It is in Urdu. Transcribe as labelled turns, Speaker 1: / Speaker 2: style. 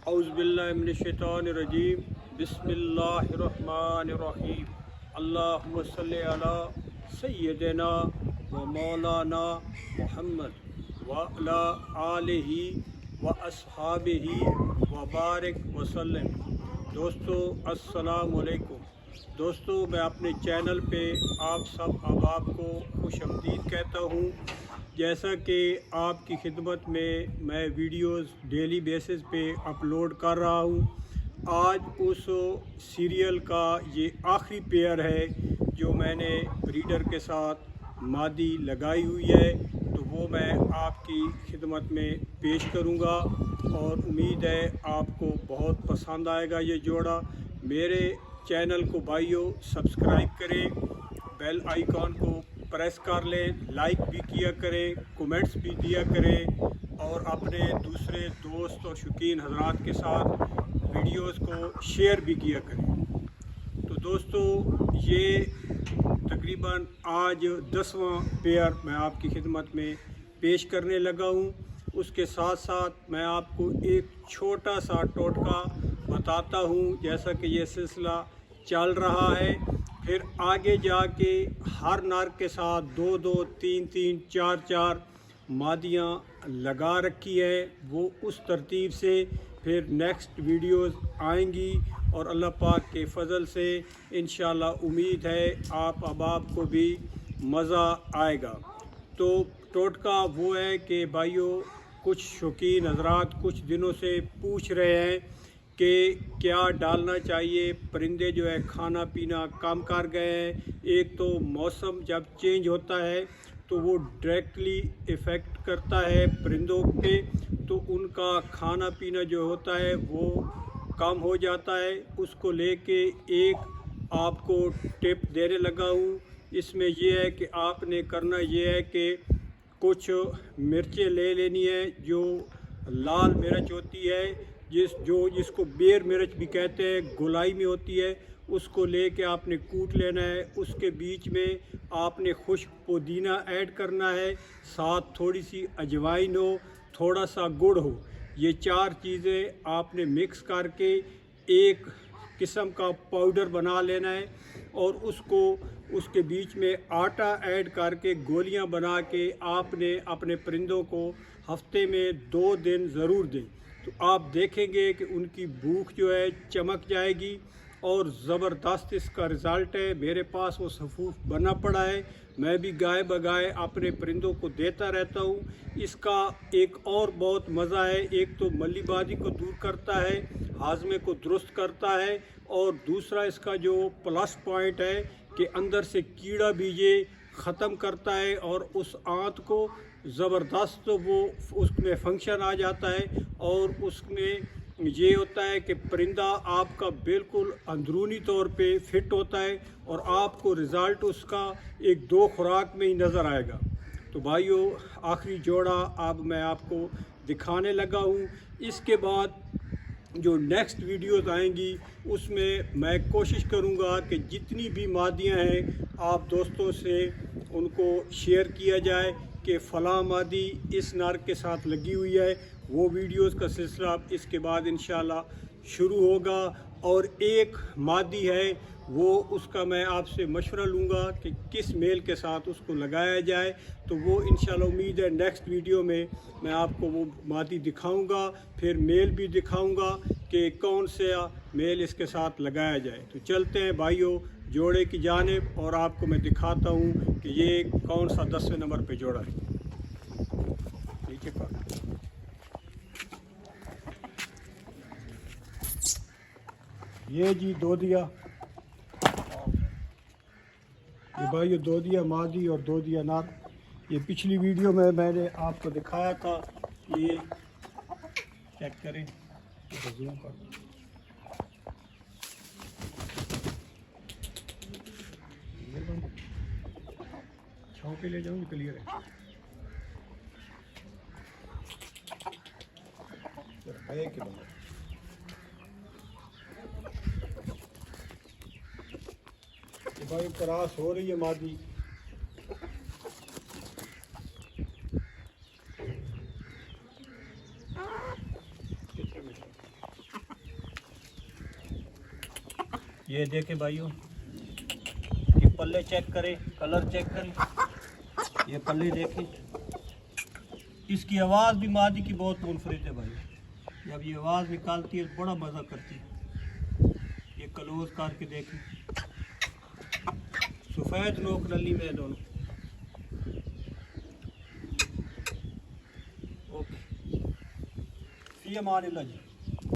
Speaker 1: اعوذ باللہ من الشیطان الرجیم بسم اللہ الرحمن الرحیم اللہم صلی علی سیدنا و مولانا محمد وعلی آلہ و اصحابہ و بارک وسلم۔ دوستو السلام علیکم۔ دوستو میں اپنے چینل پہ آپ سب احباب کو خوش آمدید کہتا ہوں۔ جیسا کہ آپ کی خدمت میں ویڈیوز ڈیلی بیسس پہ اپلوڈ کر رہا ہوں، آج اس سیریل کا یہ آخری پیئر ہے جو میں نے بریڈر کے ساتھ مادی لگائی ہوئی ہے، تو وہ میں آپ کی خدمت میں پیش کروں گا اور امید ہے آپ کو بہت پسند آئے گا یہ جوڑا۔ میرے چینل کو بھائیو سبسکرائب کریں، بیل آئیکن کو پریس کر لیں، لائک بھی کیا کریں، کومنٹس بھی دیا کریں اور اپنے دوسرے دوست اور شوقین حضرات کے ساتھ ویڈیوز کو شیئر بھی کیا کریں۔ تو دوستو یہ تقریباً آج 10واں پیئر میں آپ کی خدمت میں پیش کرنے لگا ہوں۔ اس کے ساتھ ساتھ میں آپ کو ایک چھوٹا سا ٹوٹکا بتاتا ہوں، جیسا کہ یہ سلسلہ چل رہا ہے، پھر آگے جا کے ہر نر کے ساتھ 2 2 3 3 4 4 مادیاں لگا رکھی ہے، وہ اس ترتیب سے پھر نیکسٹ ویڈیوز آئیں گی اور اللہ پاک کے فضل سے انشاءاللہ امید ہے آپ احباب کو بھی مزہ آئے گا۔ تو ٹوٹکا وہ ہے کہ بھائیو، کچھ شوقین حضرات کچھ دنوں سے پوچھ رہے ہیں کہ کیا ڈالنا چاہیے، پرندے جو ہے کھانا پینا کم کر گئے ہیں۔ ایک تو موسم جب چینج ہوتا ہے تو وہ ڈائریکٹلی ایفیکٹ کرتا ہے پرندوں پہ، تو ان کا کھانا پینا جو ہوتا ہے وہ کم ہو جاتا ہے۔ اس کو لے کے ایک آپ کو ٹپ دینے لگا ہوں۔ اس میں یہ ہے کہ آپ نے کرنا یہ ہے کہ کچھ مرچیں لے لینی ہے، جو لال مرچ ہوتی ہے، جس کو بیر مرچ بھی کہتے ہیں، گولائی میں ہوتی ہے، اس کو لے کے آپ نے کوٹ لینا ہے۔ اس کے بیچ میں آپ نے خشک پودینہ ایڈ کرنا ہے، ساتھ تھوڑی سی اجوائن ہو، تھوڑا سا گڑ ہو۔ یہ 4 چیزیں آپ نے مکس کر کے ایک قسم کا پاؤڈر بنا لینا ہے اور اس کے بیچ میں آٹا ایڈ کر کے گولیاں بنا کے آپ نے اپنے پرندوں کو ہفتے میں 2 دن ضرور دیں، تو آپ دیکھیں گے کہ ان کی بھوک جو ہے چمک جائے گی اور زبردست اس کا رزلٹ ہے۔ میرے پاس وہ صفوف بنا پڑا ہے، میں بھی گائے بگائے اپنے پرندوں کو دیتا رہتا ہوں۔ اس کا ایک اور بہت مزہ ہے، ایک تو ملی بازی کو دور کرتا ہے، ہاضمے کو درست کرتا ہے، اور دوسرا اس کا جو پلس پوائنٹ ہے کہ اندر سے کیڑا بھی یہ ختم کرتا ہے اور اس آنت کو زبردست وہ اس میں فنکشن آ جاتا ہے، اور اس میں یہ ہوتا ہے کہ پرندہ آپ کا بالکل اندرونی طور پہ فٹ ہوتا ہے اور آپ کو رزلٹ اس کا 1-2 خوراک میں ہی نظر آئے گا۔ تو بھائیو، آخری جوڑا اب میں آپ کو دکھانے لگا ہوں۔ اس کے بعد جو نیکسٹ ویڈیوز آئیں گی اس میں کوشش کروں گا کہ جتنی بھی مادیاں ہیں آپ دوستوں سے ان کو شیئر کیا جائے کہ فلاں مادی اس نر کے ساتھ لگی ہوئی ہے۔ وہ ویڈیوز کا سلسلہ اس کے بعد انشاءاللہ شروع ہوگا، اور ایک مادی ہے وہ اس کا میں آپ سے مشورہ لوں گا کہ کس میل کے ساتھ اس کو لگایا جائے، تو وہ انشاءاللہ امید ہے نیکسٹ ویڈیو میں آپ کو وہ مادی دکھاؤں گا، پھر میل بھی دکھاؤں گا کہ کون سا میل اس کے ساتھ لگایا جائے۔ تو چلتے ہیں بھائیوں جوڑے کی جانب، اور آپ کو میں دکھاتا ہوں کہ یہ کون سا 10ویں نمبر پہ جوڑا ہے۔ نیچے کا یہ جی دودیا، یہ بھائیو دودیا مادی اور دودیا نر۔ یہ پچھلی ویڈیو میں نے آپ کو دکھایا تھا، یہ چیک کریں، زوم کر چھاؤں پہ لے جاؤں گی، کلیئر ہے کہ بندہ بھائی کراس ہو رہی ہے مادی۔ یہ دیکھیں بھائیوں، یہ پلے چیک کریں، کلر چیک کریں، یہ پلے دیکھیں، اس کی آواز بھی مادی کی بہت منفرد ہے بھائی، جب یہ آواز نکالتی ہے بڑا مزہ کرتی ہے۔ یہ کلوز کر کے دیکھیں، سفید نوک نلی میں دونوں۔ اوکے، فی امان اللہ جی۔